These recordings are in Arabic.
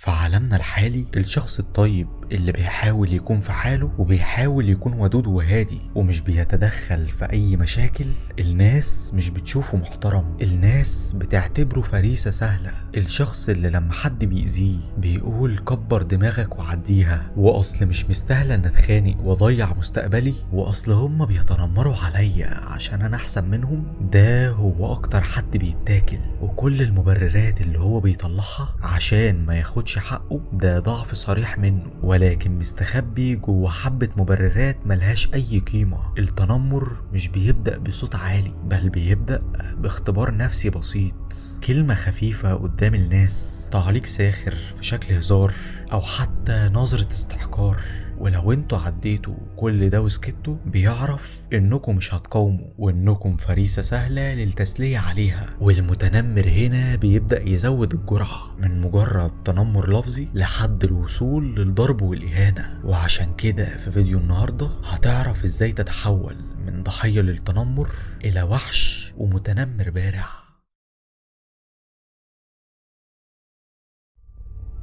في عالمنا الحالي الشخص الطيب اللي بيحاول يكون في حاله وبيحاول يكون ودود وهادي ومش بيتدخل في اي مشاكل، الناس مش بتشوفه محترم، الناس بتعتبره فريسة سهلة. الشخص اللي لما حد بيأذيه بيقول كبر دماغك وعديها، واصل مش مستاهلة ان اتخانق واضيع مستقبلي، واصل هما بيتنمروا عليا عشان انا احسن منهم. ده هو اكتر حد بيتاكل، وكل المبررات اللي هو بيطلعها عشان ما ياخدش حقه ده ضعف صريح منه، ولكن مستخبي جوه حبة مبررات ملهاش اي قيمة. التنمر مش بيبدأ بصوت عالي، بل بيبدأ باختبار نفسي بسيط، كلمة خفيفة قدام الناس، تعليق ساخر في شكل هزار، او حتى نظرة استحقار. ولو انتوا عديتوا كل ده وسكتوا بيعرف انكم مش هتقاوموا، وانكم فريسة سهلة للتسلية عليها. والمتنمر هنا بيبدأ يزود الجرعة من مجرد تنمر لفظي لحد الوصول للضرب والإهانة. وعشان كده في فيديو النهاردة هتعرف ازاي تتحول من ضحية للتنمر الى وحش ومتنمر بارع.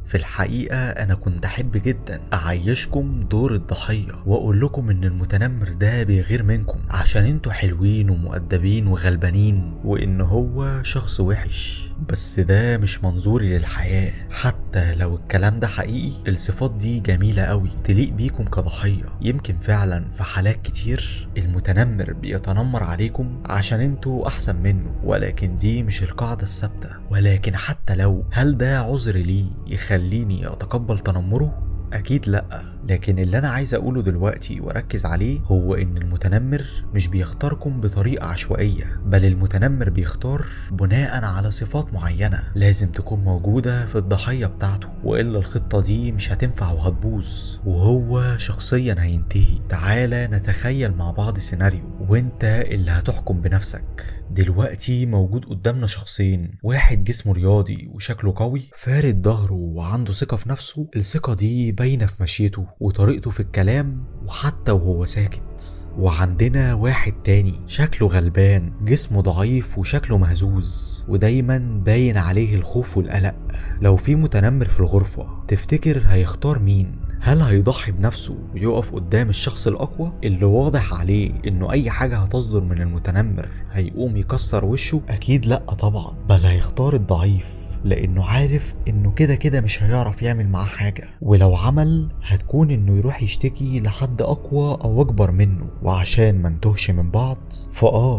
في الحقيقة أنا كنت أحب جدا أعيشكم دور الضحية وأقول لكم إن المتنمر ده بيغير منكم عشان انتوا حلوين ومؤدبين وغلبانين، وإن هو شخص وحش. بس ده مش منظوري للحياة. حتى لو الكلام ده حقيقي، الصفات دي جميلة قوي تليق بيكم كضحية. يمكن فعلا في حالات كتير المتنمر بيتنمر عليكم عشان انتوا أحسن منه، ولكن دي مش القاعدة الثابتة. ولكن حتى لو، هل ده عذر ليه يخليني أتقبل تنمره؟ أكيد لأ. لكن اللي أنا عايز أقوله دلوقتي وأركز عليه هو إن المتنمر مش بيختاركم بطريقة عشوائية، بل المتنمر بيختار بناء على صفات معينة لازم تكون موجودة في الضحية بتاعته، وإلا الخطة دي مش هتنفع وهتبوظ، وهو شخصيا هينتهي. تعالى نتخيل مع بعض سيناريو وانت اللي هتحكم بنفسك. دلوقتي موجود قدامنا شخصين، واحد جسمه رياضي وشكله قوي فارد ظهره وعنده ثقة في نفسه، الثقة دي باينة في مشيته وطريقته في الكلام وحتى وهو ساكت. وعندنا واحد تاني شكله غلبان، جسمه ضعيف وشكله مهزوز ودايما باين عليه الخوف والقلق. لو في متنمر في الغرفة تفتكر هيختار مين؟ هل هيضحي بنفسه ويقف قدام الشخص الأقوى اللي واضح عليه إنه أي حاجة هتصدر من المتنمر هيقوم يكسر وشه؟ أكيد لأ طبعا، بل هيختار الضعيف، لانه عارف انه كده كده مش هيعرف يعمل معاه حاجة، ولو عمل هتكون انه يروح يشتكي لحد اقوى او اكبر منه. وعشان ما نتوهش من بعض،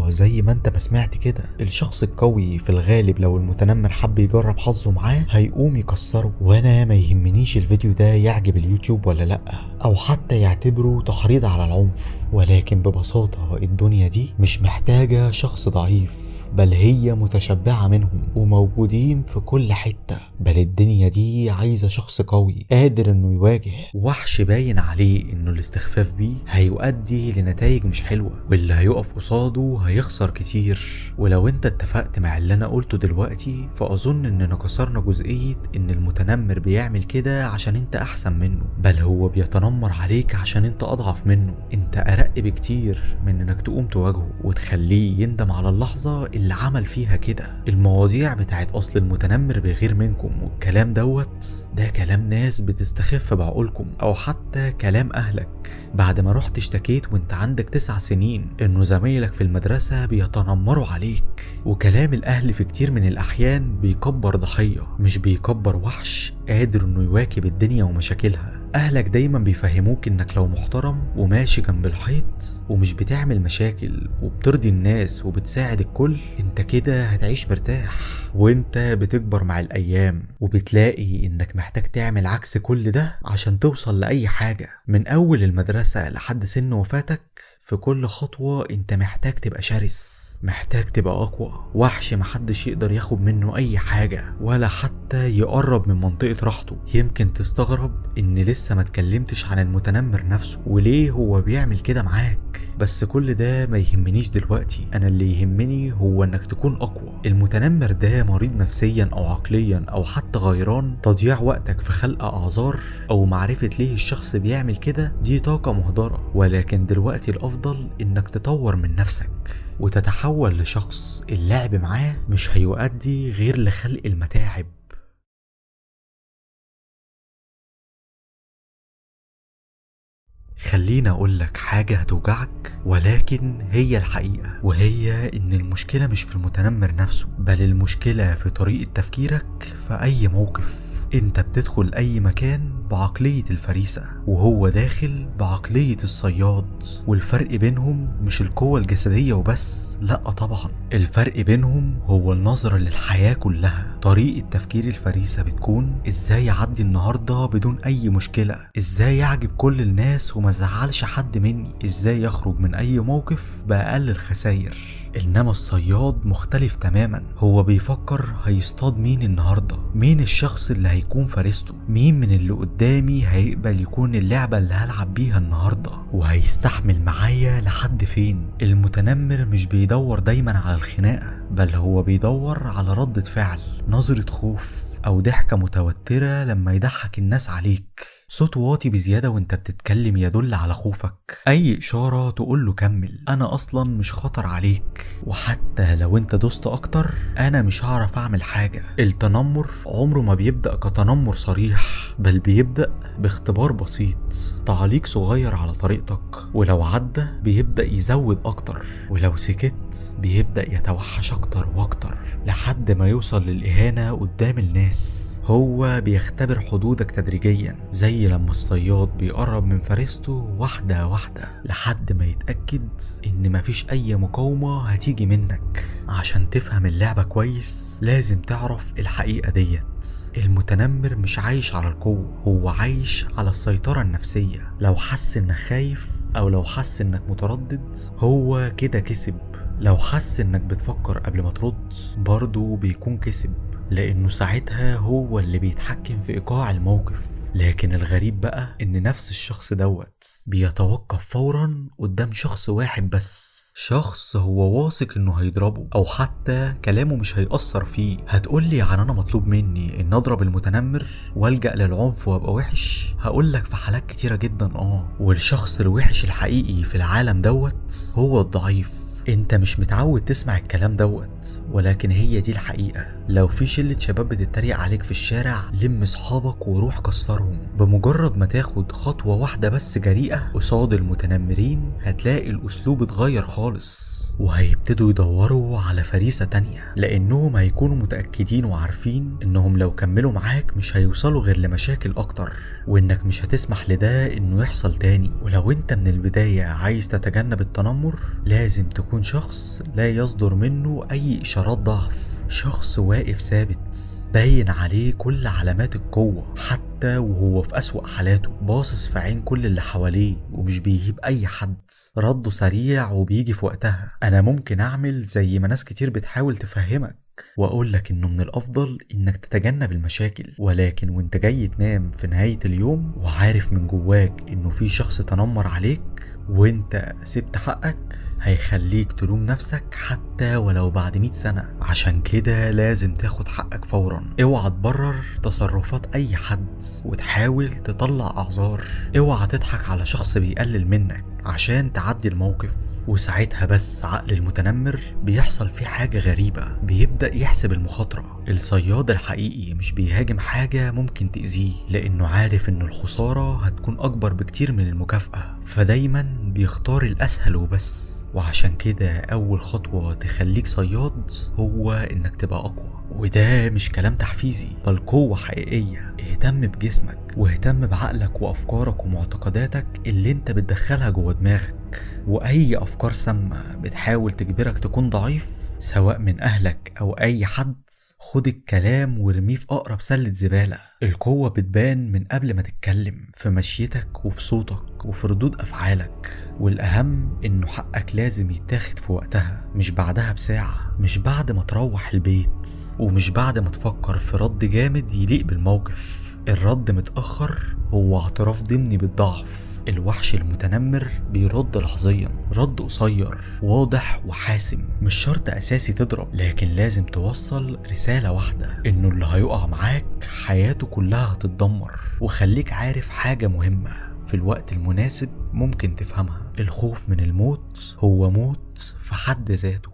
زي ما انت ما سمعت كده، الشخص القوي في الغالب لو المتنمر حب يجرب حظه معاه هيقوم يكسره. وانا ما يهمنيش الفيديو ده يعجب اليوتيوب ولا لا، او حتى يعتبره تحريض على العنف، ولكن ببساطة الدنيا دي مش محتاجة شخص ضعيف، بل هي متشبعة منهم وموجودين في كل حتة. بل الدنيا دي عايزة شخص قوي قادر انه يواجه وحش باين عليه انه الاستخفاف بيه هيؤدي لنتائج مش حلوة، واللي هيقف قصاده هيخسر كتير. ولو انت اتفقت مع اللي انا قلته دلوقتي، فاظن اننا كسرنا جزئية ان المتنمر بيعمل كده عشان انت احسن منه، بل هو بيتنمر عليك عشان انت اضعف منه. انت ارق بكتير من انك تقوم تواجهه وتخليه يندم على اللحظة اللي عمل فيها كده. المواضيع بتاعت اصل المتنمر بيغير منكم والكلام ده كلام ناس بتستخف بعقولكم، او حتى كلام اهلك بعد ما رحت اشتكيت وانت عندك 9 سنين انه زمايلك في المدرسة بيتنمروا عليك. وكلام الاهل في كتير من الاحيان بيكبر ضحية، مش بيكبر وحش قادر انه يواكب الدنيا ومشاكلها. اهلك دايما بيفهموك انك لو محترم وماشي جنب الحيط ومش بتعمل مشاكل وبترضي الناس وبتساعد الكل، انت كده هتعيش مرتاح. وانت بتكبر مع الايام وبتلاقي انك محتاج تعمل عكس كل ده عشان توصل لاي حاجة. من اول المدرسة لحد سن وفاتك، في كل خطوة انت محتاج تبقى شرس، محتاج تبقى اقوى، وحش محدش يقدر ياخد منه اي حاجة ولا حتى يقرب من منطقة راحته. يمكن تستغرب ان لسه ما تكلمتش عن المتنمر نفسه وليه هو بيعمل كده معاك، بس كل ده ما يهمنيش دلوقتي. انا اللي يهمني هو انك تكون اقوى. المتنمر ده مريض نفسيا او عقليا او حتى غيران. تضييع وقتك في خلق اعذار او معرفة ليه الشخص بيعمل كده دي طاقة مهدرة. ولكن دلوقتي الافضل انك تطور من نفسك وتتحول لشخص اللعب معاه مش هيؤدي غير لخلق المتاعب. خليني اقولك حاجة هتوجعك ولكن هي الحقيقة، وهي ان المشكلة مش في المتنمر نفسه، بل المشكلة في طريقة تفكيرك في اي موقف. انت بتدخل اي مكان بعقلية الفريسة وهو داخل بعقلية الصياد، والفرق بينهم مش القوة الجسدية وبس، لا طبعا، الفرق بينهم هو النظرة للحياة كلها. طريقة تفكير الفريسة بتكون ازاي يعدي النهاردة بدون اي مشكلة، ازاي يعجب كل الناس وما زعلش حد مني، ازاي يخرج من اي موقف بأقل الخسائر. انما الصياد مختلف تماما، هو بيفكر هيصطاد مين النهارده، مين الشخص اللي هيكون فريسته، مين من اللي قدامي هيقبل يكون اللعبة اللي هلعب بيها النهارده، وهيستحمل معايا لحد فين. المتنمر مش بيدور دايما على الخناقة، بل هو بيدور على ردة فعل، نظرة خوف او ضحكة متوترة لما يضحك الناس عليك، صوت واطي بزيادة وانت بتتكلم يدل على خوفك، اي اشارة تقول له كمل، انا اصلا مش خطر عليك، وحتى لو انت دوست اكتر انا مش هعرف اعمل حاجة. التنمر عمره ما بيبدأ كتنمر صريح، بل بيبدأ باختبار بسيط، تعليق صغير على طريقتك، ولو عدى بيبدأ يزود اكتر، ولو سكت بيبدأ يتوحش اكتر واكتر لحد ما يوصل للإهانة قدام الناس. هو بيختبر حدودك تدريجيا، زي لما الصياد بيقرب من فريسته واحدة واحدة لحد ما يتأكد ان مفيش اي مقاومة هتيجي منك. عشان تفهم اللعبة كويس لازم تعرف الحقيقة ديت، المتنمر مش عايش على القوة، هو عايش على السيطرة النفسية. لو حس انك خايف او لو حس انك متردد هو كده كسب، لو حس انك بتفكر قبل ما ترد برضه بيكون كسب، لانه ساعتها هو اللي بيتحكم في ايقاع الموقف. لكن الغريب بقى ان نفس الشخص دوت بيتوقف فورا قدام شخص واحد بس، شخص هو واثق انه هيضربه او حتى كلامه مش هيأثر فيه. هتقولي يعني انا مطلوب مني ان اضرب المتنمر والجأ للعنف وابقى وحش؟ هقولك في حالات كتيرة جدا والشخص الوحش الحقيقي في العالم دوت هو الضعيف. انت مش متعود تسمع الكلام دوت، ولكن هي دي الحقيقة. لو في شلة شباب بتتريق عليك في الشارع لم اصحابك وروح كسرهم، بمجرد ما تاخد خطوة واحدة بس جريئة قصاد المتنمرين هتلاقي الاسلوب اتغير خالص، وهيبتدوا يدوروا على فريسة تانية، لانهم هيكونوا متأكدين وعارفين انهم لو كملوا معاك مش هيوصلوا غير لمشاكل اكتر، وانك مش هتسمح لده انه يحصل تاني. ولو انت من البداية عايز تتجنب التنمر لازم تكون شخص لا يصدر منه اي اشارات ضعف، شخص واقف ثابت باين عليه كل علامات القوة، حتى وهو في أسوأ حالاته باصص في عين كل اللي حواليه ومش بيهيب أي حد، رده سريع وبيجي في وقتها. أنا ممكن أعمل زي ما ناس كتير بتحاول تفهمك وأقولك إنه من الأفضل إنك تتجنب المشاكل، ولكن وإنت جاي تنام في نهاية اليوم وعارف من جواك إنه في شخص تنمر عليك وإنت سبت حقك، هيخليك تلوم نفسك حتى ولو بعد 100 سنة. عشان كده لازم تاخد حقك فورا، اوعى تبرر تصرفات أي حد وتحاول تطلع أعذار، اوعى تضحك على شخص بيقلل منك عشان تعدي الموقف. وساعتها بس عقل المتنمر بيحصل فيه حاجة غريبة، بيبدأ يحسب المخاطرة. الصياد الحقيقي مش بيهاجم حاجة ممكن تأذيه، لأنه عارف إنه الخسارة هتكون أكبر بكتير من المكافأة، فدايما بيختار الأسهل وبس. وعشان كده أول خطوة تخليك صياد هو إنك تبقى أقوى، وده مش كلام تحفيزي بل قوة حقيقية. اهتم بجسمك واهتم بعقلك وأفكارك ومعتقداتك اللي انت بتدخلها جوه دماغك، وأي أفكار سامة بتحاول تجبرك تكون ضعيف سواء من أهلك أو أي حد، خد الكلام وارميه في أقرب سلة زبالة. القوة بتبان من قبل ما تتكلم، في مشيتك وفي صوتك وفي ردود أفعالك، والأهم إنه حقك لازم يتاخد في وقتها، مش بعدها بساعة، مش بعد ما تروح البيت، ومش بعد ما تفكر في رد جامد يليق بالموقف. الرد متأخر هو اعتراف ضمني بالضعف. الوحش المتنمر بيرد لحظيا، رد قصير واضح وحاسم، مش شرط اساسي تضرب، لكن لازم توصل رسالة واحدة انه اللي هيقع معاك حياته كلها هتتدمر. وخليك عارف حاجة مهمة، في الوقت المناسب ممكن تفهمها، الخوف من الموت هو موت في حد ذاته.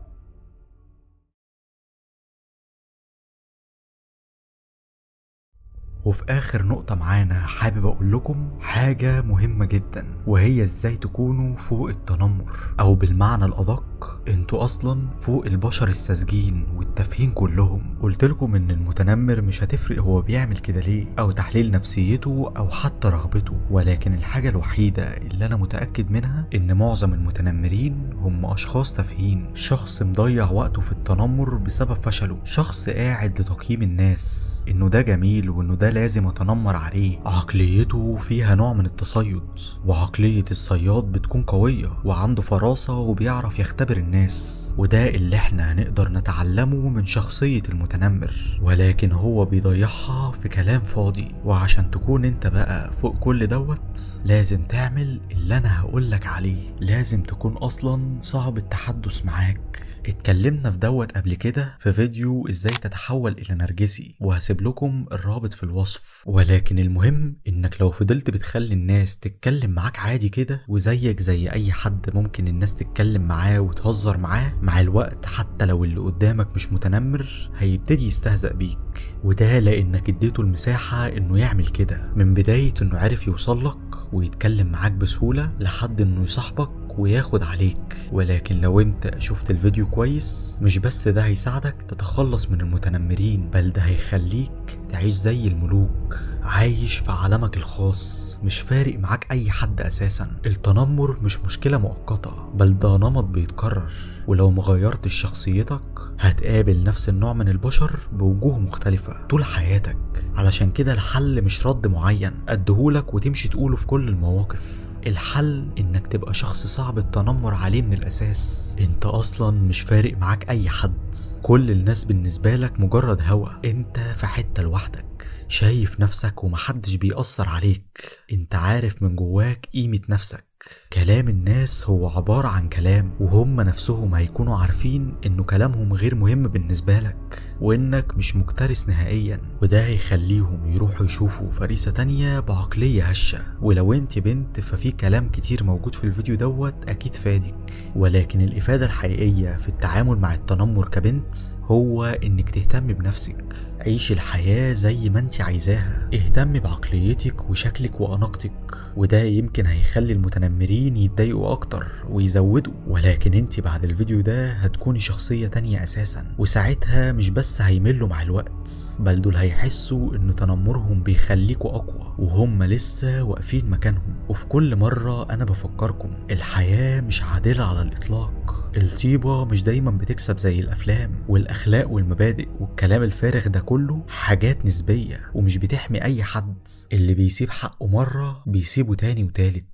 وفي اخر نقطة معانا حابب اقول لكم حاجة مهمة جدا، وهي ازاي تكونوا فوق التنمر، او بالمعنى الادق انتوا اصلا فوق البشر الساذجين والتافهين كلهم. قلت لكم ان المتنمر مش هتفرق هو بيعمل كده ليه، او تحليل نفسيته، او حتى رغبته، ولكن الحاجة الوحيدة اللي انا متأكد منها ان معظم المتنمرين هم اشخاص تافهين، شخص مضيع وقته في التنمر بسبب فشله، شخص قاعد لتقييم الناس انه ده جميل وانه ده لازم اتنمر عليه. عقليته فيها نوع من التصيد، وعقلية الصياد بتكون قوية وعنده فراسة وبيعرف يختبر الناس، وده اللي احنا هنقدر نتعلمه من شخصية المتنمر، ولكن هو بيضيعها في كلام فاضي. وعشان تكون انت بقى فوق كل دوت لازم تعمل اللي انا هقولك عليه، لازم تكون اصلا صعب التحدث معاك. اتكلمنا في دوت قبل كده في فيديو ازاي تتحول الى نرجسي، وهسيب لكم الرابط في الوصف. ولكن المهم انك لو فضلت بتخلي الناس تتكلم معاك عادي كده وزيك زي اي حد ممكن الناس تتكلم معاه وتهزر معاه، مع الوقت حتى لو اللي قدامك مش متنمر هيبتدي يستهزأ بيك، وده لانك اديته المساحة انه يعمل كده، من بداية انه عرف يوصلك ويتكلم معاك بسهولة لحد انه يصاحبك وياخد عليك. ولكن لو انت شفت الفيديو كويس، مش بس ده هيساعدك تتخلص من المتنمرين، بل ده هيخليك تعيش زي الملوك، عايش في عالمك الخاص، مش فارق معاك اي حد اساسا. التنمر مش مشكلة مؤقتة، بل ده نمط بيتكرر، ولو مغيرتش شخصيتك هتقابل نفس النوع من البشر بوجوه مختلفة طول حياتك. علشان كده الحل مش رد معين اديهولك وتمشي تقوله في كل المواقف، الحل انك تبقى شخص صعب التنمر عليه من الاساس. انت اصلا مش فارق معاك اي حد، كل الناس بالنسبة لك مجرد هوا، انت في حتة لوحدك شايف نفسك ومحدش بيأثر عليك، انت عارف من جواك قيمة نفسك. كلام الناس هو عبارة عن كلام، وهم نفسهم هيكونوا عارفين انه كلامهم غير مهم بالنسبة لك، وانك مش مكترث نهائيا، وده هيخليهم يروحوا يشوفوا فريسة تانية بعقلية هشة. ولو انت بنت ففي كلام كتير موجود في الفيديو دوت اكيد فادك، ولكن الافادة الحقيقية في التعامل مع التنمر كبنت هو انك تهتم بنفسك، عيش الحياة زي ما انت عايزاها، اهتم بعقليتك وشكلك وأناقتك، وده يمكن هيخلي المتنمرين يتضايقوا اكتر ويزودوا. ولكن انت بعد الفيديو ده هتكوني شخصية تانية اساسا، وساعتها مش بس هيملوا مع الوقت، بل دول هيحسوا ان تنمرهم بيخليكوا اقوى وهم لسه واقفين مكانهم. وفي كل مرة انا بفكركم الحياة مش عادلة على الاطلاق، الطيبة مش دايما بتكسب زي الافلام، والاخلاق والمبادئ والكلام الفارغ ده كله حاجات نسبية ومش بتحمي اي حد. اللي بيسيب حقه مرة بيسيبه تاني وتالت.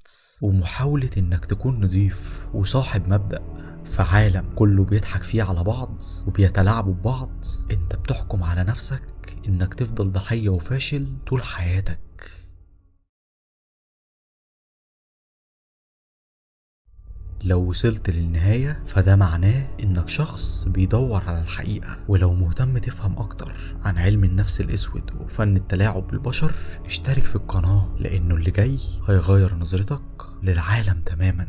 ومحاولة انك تكون نضيف وصاحب مبدأ في عالم كله بيضحك فيه على بعض وبيتلاعبوا ببعض، انت بتحكم على نفسك انك تفضل ضحية وفاشل طول حياتك. لو وصلت للنهاية فده معناه انك شخص بيدور على الحقيقة. ولو مهتم تفهم اكتر عن علم النفس الاسود وفن التلاعب بالبشر، اشترك في القناة، لانه اللي جاي هيغير نظرتك للعالم تماما.